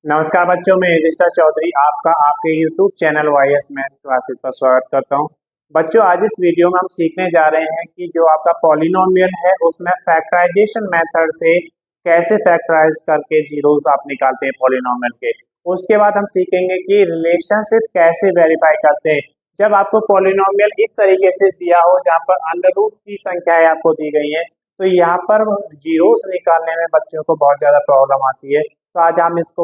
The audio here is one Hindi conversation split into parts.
नमस्कार बच्चों, मैं युधिष्ठिर चौधरी आपका आपके YouTube channel YS maths classes पर स्वागत करता हूं। बच्चों, आज इस वीडियो में हम सीखने जा रहे हैं कि जो आपका पॉलिनोमियल है उसमें फैक्टराइजेशन मेथड से कैसे फैक्टराइज करके जीरोस आप निकालते हैं पॉलिनोमियल के। उसके बाद हम सीखेंगे कि रिलेशनशिप कैसे वेरीफाई करते हैं जब आपको पॉलिनोमियल इस तरीके से दिया हो जहाँ पर अंडर रूट की संख्याएं आपको दी गई है, तो यहाँ पर जीरोस निकालने में बच्चों को बहुत ज्यादा प्रॉब्लम आती है। तो आज हम इसको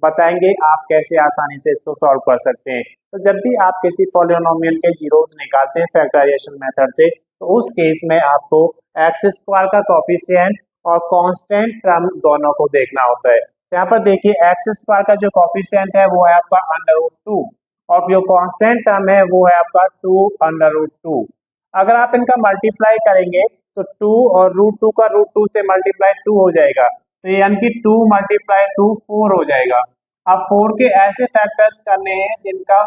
बताएंगे आप कैसे आसानी से इसको सॉल्व कर सकते हैं। तो जब भी आप किसी पॉलिनोमियल के जीरोस निकालते हैं फैक्टराइजेशन मेथड से, तो उस केस में आपको एक्स स्क्वायर का कोफिशिएंट और कांस्टेंट टर्म दोनों को देखना होता है। तो यहाँ पर देखिए, एक्स स्क्वायर का जो कोफिशिएंट है वो है आपका अंडर रूट 2 और जो कांस्टेंट टर्म है वो है आपका 2 अंडर रूट 2। अगर आप इनका मल्टीप्लाई करेंगे तो 2 और रूट 2 का रूट 2 से मल्टीप्लाई 2 हो जाएगा, तो यानी कि 2 मल्टीप्लाई 2 4 हो जाएगा। अब 4 के ऐसे फैक्टर्स करने हैं जिनका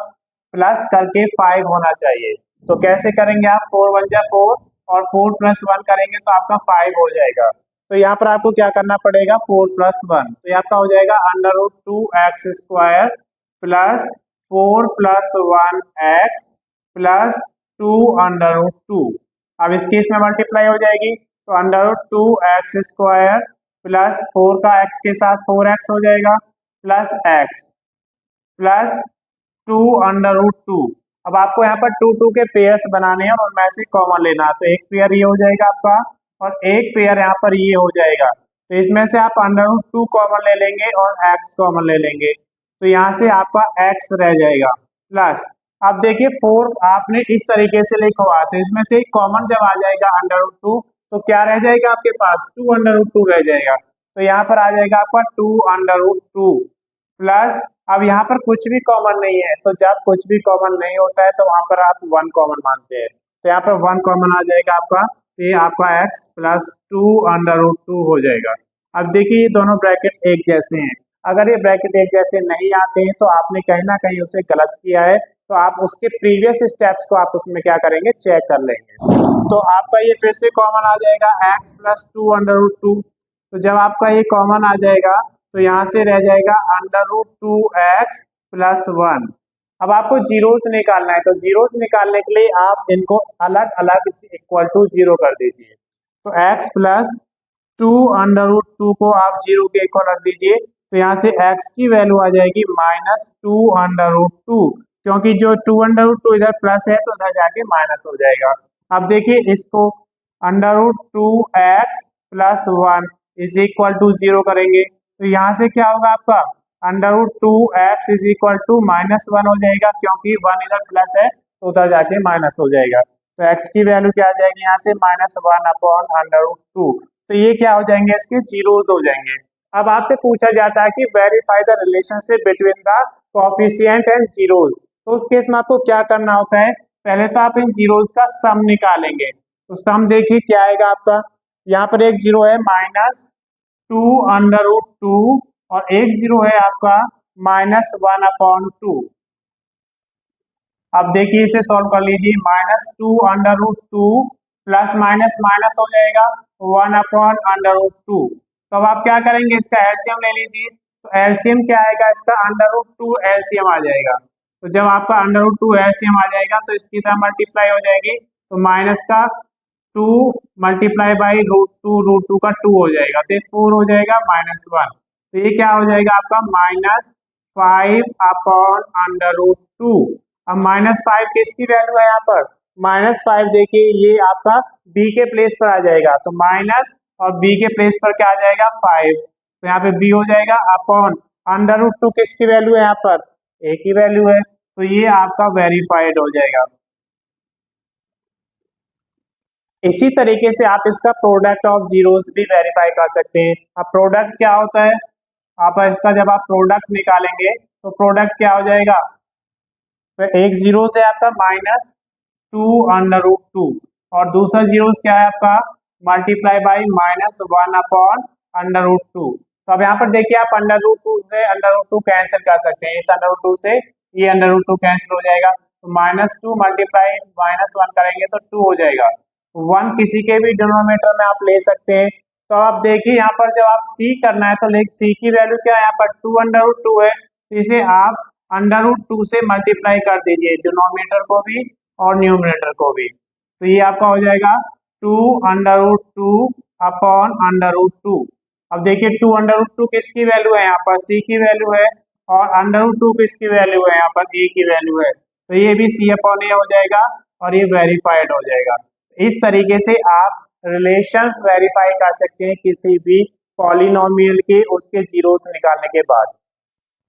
प्लस करके 5 होना चाहिए। तो कैसे करेंगे आप? 4 1 जा 4 और 4 प्लस 1 करेंगे तो आपका 5 हो जाएगा। तो यहाँ पर आपको क्या करना पड़ेगा? 4 प्लस 1, तो आपका हो जाएगा under root 2 x square plus 4 plus 1 x plus 2 under root 2। अब इस केस में मल्टीप्लाई हो जाएगी तो under root 2 x square plus 4 का x के साथ 4x हो जाएगा plus x plus 2 under root 2। अब आपको यहाँ पर 2 2 के पेयर्स बनाने हैं और उनमें से कॉमन लेना है, तो एक पेयर ये हो जाएगा आपका और एक पेयर यहाँ पर ये हो जाएगा। तो इसमें से आप अंडर रूट 2 कॉमन ले लेंगे और x कॉमन ले लेंगे, तो यहाँ से आपका x रह जाएगा प्लस। अब देखिए 4 आपने इस तरीके से लिखा हुआ, तो इसमें से कॉमन जब आ जाएगा अंडर रूट 2 तो क्या रह जाएगा आपके पास? 2 अंडर रूट 2 रह जाएगा। तो यहाँ पर आ जाएगा आपका 2 अंडर रूट 2 प्लस। अब यहाँ पर कुछ भी कॉमन नहीं है, तो जब कुछ भी कॉमन नहीं होता है तो वहां पर आप 1 कॉमन मानते हैं, तो यहाँ पर 1 कॉमन आ जाएगा आपका, तो ये आपका x प्लस 2 अंडर रूट 2 हो जाएगा। अब देखिए ये दोनों ब्रैकेट एक जैसे हैं, अगर ये ब्रैकेट एक जैसे नहीं आते हैं तो आपने कहीं ना कहीं उसे गलत किया है, तो आप उसके प्रीवियस स्टेप्स को आप उसमें क्या करेंगे? चेक कर लेंगे। तो आपका ये फिर से कॉमन आ जाएगा x प्लस 2 अंडर रूट 2। तो जब आपका ये कॉमन आ जाएगा तो यहाँ से रह जाएगा अंडर रूट 2 एक्स प्लस 1। अब आपको जीरोस निकालना है, तो जीरोस निकालने के लिए आप इनको अलग अलग इक्वल टू 0 कर दीजिए। तो x प्लस 2 अंडर रूट 2 को आप 0 के इक्वल रख दीजिए, तो यहाँ से x की वैल्यू आ जाएगी माइनस 2 अंडर रूट 2, क्योंकि जो 2 अंडर रूट 2 इधर प्लस है तो इधर जाके माइनस हो जाएगा। अब देखिए इसको under root 2 x plus 1 is equal to 0 करेंगे, तो यहाँ से क्या होगा आपका? Under root 2 x is equal to minus 1 हो जाएगा, क्योंकि 1 इधर प्लस है तो उधर जाके माइनस हो जाएगा। तो x की वैल्यू क्या आ जाएगी यहाँ से? Minus 1 upon under root 2। तो ये क्या हो जाएंगे? इसके जीरोस हो जाएंगे। अब आपसे पूछा जाता है कि verify the relationship between the coefficient and zeros, तो उस केस में आपको क्या करना होता है? पहले तो आप इन जीरोस का सम निकालेंगे। तो सम देखिए क्या आएगा आपका? यहाँ पर एक जीरो है माइनस 2 अंडर रूट 2 और एक जीरो है आपका माइनस 1 अपॉन 2। अब देखिए इसे सॉल्व कर लीजिए, minus 2 under root 2 plus minus minus हो जाएगा 1 अपॉन अंडर रूट 2। तो अब आप क्या करेंगे? इसका एलसीएम ले लीजिए। तो एलसीएम क्या आएगा इसका? अंडर रूट 2 एलसीएम आ जाएगा। तो जब आपका अंडर रूट 2 एलसीएम आ जाएगा तो इसकी तरह मल्टीप्लाई हो जाएगी, तो माइनस का 2 मल्टीप्लाई बाई रूट 2 का 2 हो जाएगा, तो 4 हो जाएगा माइनस 1। तो ये क्या हो जाएगा आपका? Minus 5 upon under root 2। अब माइनस 5 किसकी वैल्यू है यहाँ पर? माइनस 5 देखिए ये आपका b के प्लेस पर आ जाएगा, तो माइनस और b के प्लेस पर क्या आ जाएगा? 5। तो यहाँ पे b हो जाएगा अपॉन अंडर रूट 2 किसकी वैल्यू है यहाँ पर? a की वैल्यू है, तो ये आपका वेरीफाइड हो जाएगा। इसी तरीके से आप इसका प्रोडक्ट ऑफ जीरोस भी वेरीफाई कर सकते हैं। अब प्रोडक्ट क्या होता है? आप इसका जब आप प्रोडक्ट निकालेंगे तो प्रोडक्ट क्या हो जाएगा? तो एक जीरो से आपका माइनस 2 अंडर रूट 2 और दूसरा जीरो क्या है आपका? Multiply by minus 1 upon under root 2। तो अब यहाँ पर देखिए आप अंडर रूट 2 से अंडर रूट 2 कैंसिल कर सकते हैं, इस अंडर रूट 2 से ये अंडर रूट 2 कैंसिल हो जाएगा, तो माइनस 2 मल्टीप्लाई माइनस 1 करेंगे तो 2 हो जाएगा। 1 किसी के भी डिनोमिनेटर में आप ले सकते हैं, तो आप देखिए यहाँ पर जब आप सी करना है तो सी की वैल्यू क्या है, यहाँ पर 2√2 है, तो इसे आप √2 से मल्टीप्लाई कर दीजिए, डिनोमिनेटर को भी और न्यूमिनेटर को भी। तो ये आपका हो जाएगा 2√2 अपॉन √2। अब देखिए 2√2 किसकी वैल्यू है, यहाँ पर सी की वैल्यू है, और √2 किसकी वैल्यू है, यहाँ पर ए की वैल्यू है, तो ये भी सी अपॉन ए हो जाएगा और ये वेरीफाइड हो जाएगा। इस तरीके से आप रिलेशंस वेरीफाई कर सकते हैं किसी भी पॉलिनोमियल के उसके जीरोस निकालने के बाद।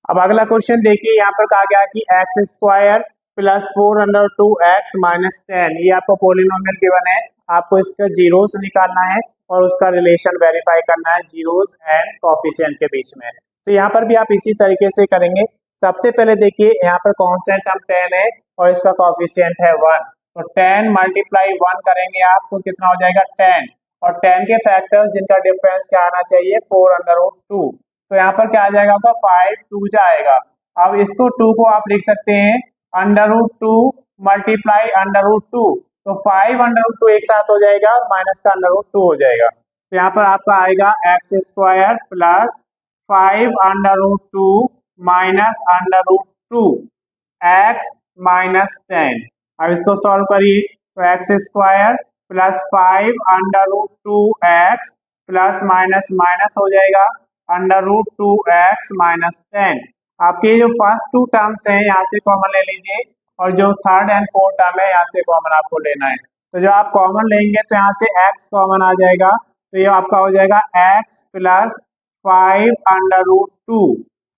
अब अगला क्वेश्चन देखिए, यहाँ पर कहा गया कि x² प्लस 4√2x माइनस 10, ये आपको पॉलिनोमियल गिवन है, आपको इसका जीरोस निकालना है और उसका रिलेशन वेरीफाई करना है जीरोस एंड कोफिशिएंट के बीच में। तो यहाँ पर भी आप इसी तरीके से करेंगे। सबसे पहले देखिए यहाँ पर कांस्टेंट टर्म 10 है और इसका कोफिशिएंट है 1, तो 10 मल्टीप्लाई 1 करेंगे आप तो कितना हो जाएगा 10, और 10 के फैक्टर्स जिनका डिफरेंस क्या आना चाहिए 4√2, तो यहाँ पर क्या आ जाएगा आपका 5 2 जाएगा। अब इसको 2 को आप लिख सकते हैं √2 मल्टीप्लाई √2, तो 5√2 एक साथ हो जाएगा और माइनस का √2 हो जाएगा, तो यहाँ पर आपका आएगा x² plus 5√2 minus √2 x minus 10। अब इसको सॉल्व करिए तो x² plus 5√2 x plus minus minus हो जाएगा √2x माइनस 10। आपके जो फर्स्ट टू टर्म्स हैं यहाँ से कॉमन ले लीजिए और जो थर्ड एंड फोर्थ टर्म है यहाँ से कॉमन आपको लेना है। तो जो आप कॉमन लेंगे तो यहाँ से x कॉमन आ जाएगा, तो ये आपका हो जाएगा x प्लस 5√2।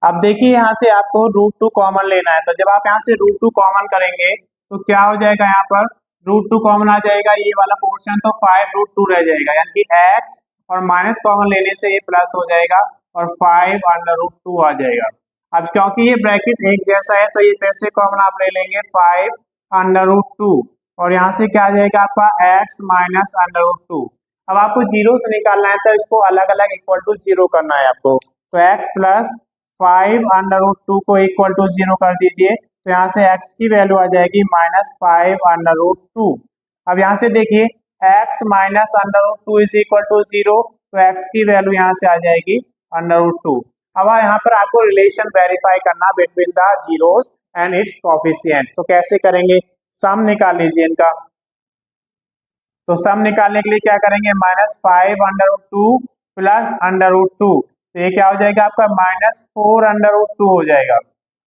अब देखिए यहाँ से आपको √2 कॉमन लेना है, तो जब आप यहाँ से √2 कॉमन करेंगे तो क्या हो जाएगा, यहाँ पर √2 कॉमन आ जाएगा, ये वाला पोर्शन तो 5√2 रह जाएगा, यानी कि x और माइनस कॉमन लेने से ये प्लस हो जाएगा और 5√2 आ जाएगा। अब क्योंकि ये ब्रैकेट एक जैसा है तो ये फिर से कॉमन आप ले लेंगे 5√2 और यहाँ से क्या आ जाएगा आपका x माइनस √2। अब आपको जीरो से निकालना है तो इसको अलग अलग इक्वल टू जीरो करना है आपको, तो x प्लस 5√2 को इक्वल टू जीरो कर दीजिए, तो यहाँ से x की वैल्यू आ जाएगी माइनस 5√2। अब यहाँ से देखिए x minus √2 is equal to zero, तो x की वैल्यू यहाँ से आ जाएगी √2। अब यहाँ पर आपको रिलेशन वेरीफाई करना between the zeros and its coefficient, तो कैसे करेंगे, सम निकाल लीजिए इनका। तो सम निकालने के लिए क्या करेंगे, माइनस 5√2 प्लस √2, तो ये क्या हो जाएगा आपका माइनस 4√2 हो जाएगा।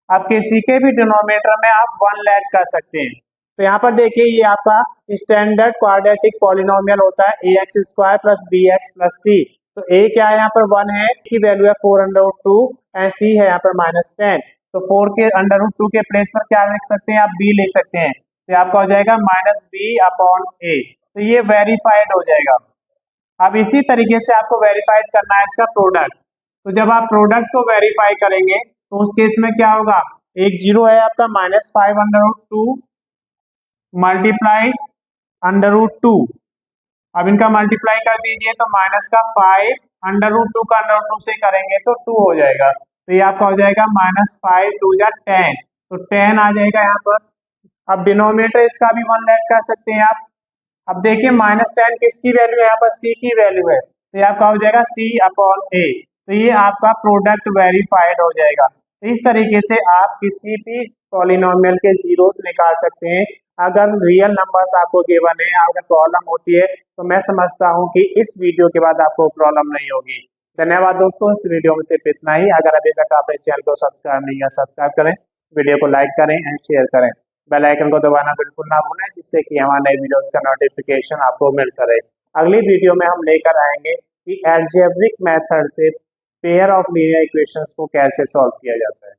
अब किसी के भी डिनोमिनेटर में आप 1 ऐड कर सकते हैं, तो यहाँ पर देखिए ये आपका स्टैंडर्ड क्वाड्रेटिक पॉलिनोमियल होता है ax² plus bx plus c, तो a क्या है यहाँ पर 1 है, की वैल्यू है 4√2 एंड c है यहाँ पर माइनस 10, तो 4 के √2 के प्लेस पर क्या लिख सकते हैं आप, b लिख सकते हैं, तो आपका हो जाएगा माइनस b अपॉन a, तो ये वेरीफाइड हो जाएगा। अब इसी तरीके से आपको वेरीफाइड करना है इसका प्रोडक्ट, तो जब आप प्रोडक्ट को वेरीफाई करेंगे तो उस केस में क्या होगा, एक जीरो है आपका माइनस 5√2 मल्टीप्लाई √2, अब इनका मल्टीप्लाई कर दीजिए तो माइनस का 5 का √2 से करेंगे तो 2 हो जाएगा, तो ये आपका हो जाएगा माइनस 5 2 जा 10, तो 10 आ जाएगा यहाँ पर। अब डिनोमिनेटर इसका भी 1 ऐड कर सकते हैं आप। अब देखिए माइनस 10 किसकी वैल्यू है, यहाँ पर c की वैल्यू है, तो ये आपका हो जाएगा c अपॉन a, तो ये आपका प्रोडक्ट वेरीफाइड हो जाएगा। तो इस तरीके से आप किसी भी पॉलिनोमियल के जीरोस निकाल सकते हैं अगर रियल नंबर्स आपको गिवन है। अगर प्रॉब्लम होती है तो मैं समझता हूं कि इस वीडियो के बाद आपको प्रॉब्लम नहीं होगी। धन्यवाद दोस्तों, इस वीडियो में सिर्फ इतना ही। अगर अभी तक आपने चैनल को सब्सक्राइब नहीं किया, सब्सक्राइब करें, वीडियो को लाइक करें एंड शेयर करें, बेल आइकन को दबाना बिल्कुल ना भूलें, जिससे कि हमारे नए वीडियोस का नोटिफिकेशन आपको मिलता रहे। अगली वीडियो में हम लेकर आएंगे कि अलजेब्रिक मेथड से पेयर ऑफ लीनियर इक्वेशंस को कैसे सॉल्व किया जाता है।